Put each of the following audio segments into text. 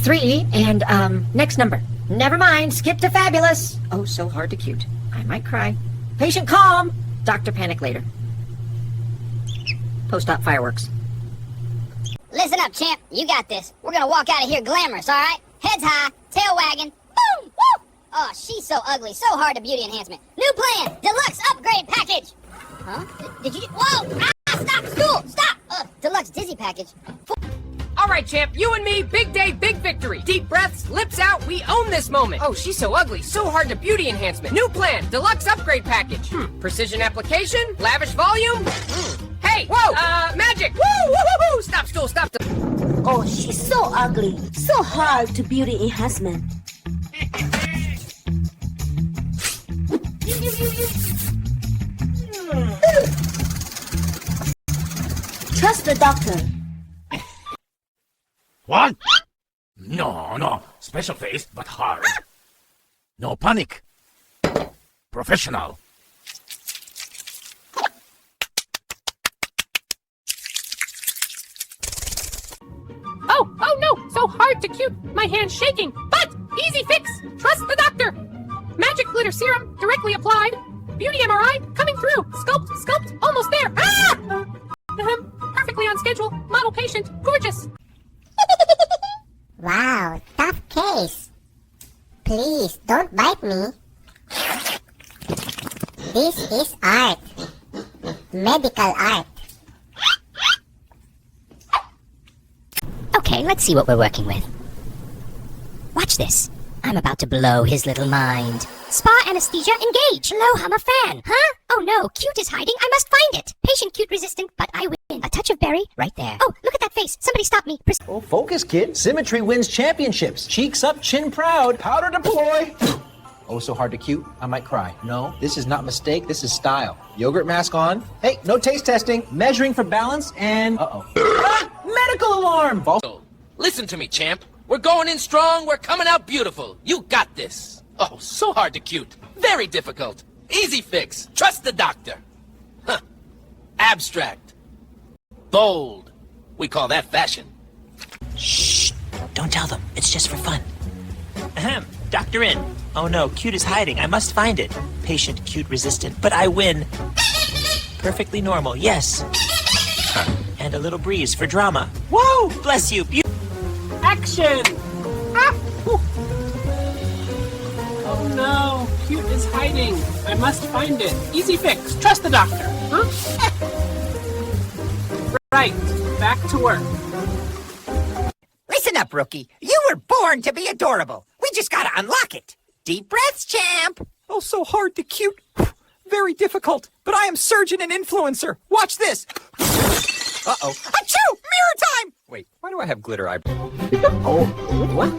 3 and, next number. Never mind, skip to fabulous. Oh, so hard to cute. I might cry. Patient calm. Doctor panic later. Post-op fireworks. Listen up, champ. You got this. We're gonna walk out of here glamorous, all right? Heads high, tail wagging. Boom! Woo! Oh, she's so ugly. So hard to beauty enhancement. New plan. Deluxe upgrade package. Huh? Did you... Whoa! Ah! Stop! School! Stop! Deluxe dizzy package. All right, champ, you and me, big day, big victory. Deep breaths, lips out, we own this moment. Oh, she's so ugly, so hard to beauty enhancement. New plan, deluxe upgrade package. Precision application, lavish volume. Hey, whoa, magic. Woo, woo, woo, woo. Stop, stool, stop. Oh, she's so ugly. So hard to beauty enhancement. Trust the doctor. What? No. Special face, but hard. No panic. Professional. Oh no, so hard to cute. My hand's shaking, but easy fix. Trust the doctor. Magic glitter serum directly applied. Beauty MRI coming through. Sculpt, almost there. Ah! Perfectly on schedule. Model patient, gorgeous. Wow, tough case. Please, don't bite me. This is art. Medical art. Okay, let's see what we're working with. Watch this. I'm about to blow his little mind. Spa anesthesia engage. Hello, I'm a fan. Huh? Oh no, cute is hiding. I must find it. Patient cute resistant, but I win. A touch of berry right there. Oh, look at that face. Somebody stop me. Oh, focus, kid. Symmetry wins championships. Cheeks up, chin proud. Powder deploy. Oh, so hard to cute. I might cry. No, this is not mistake. This is style. Yogurt mask on. Hey, no taste testing. Measuring for balance and... medical alarm. False. Listen to me, champ. We're going in strong. We're coming out beautiful. You got this. Oh, so hard to cute. Very difficult. Easy fix. Trust the doctor. Huh. Abstract. Bold. We call that fashion. Shh! Don't tell them. It's just for fun. Ahem. Doctor in. Oh no, cute is hiding. I must find it. Patient cute resistant, but I win. Perfectly normal, yes. And a little breeze for drama. Whoa! Bless you. Action! Ah! Oh no, cute is hiding. I must find it. Easy fix. Trust the doctor. Huh? Right. Back to work. Listen up, rookie. You were born to be adorable. We just gotta unlock it. Deep breaths, champ. Oh, so hard to cute. Very difficult. But I am surgeon and influencer. Watch this. Uh-oh. Achoo! Mirror time! Wait, why do I have glitter eyebrows? Oh, what?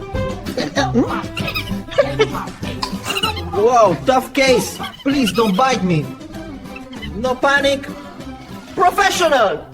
Whoa, tough case. Please don't bite me. No panic. Professional.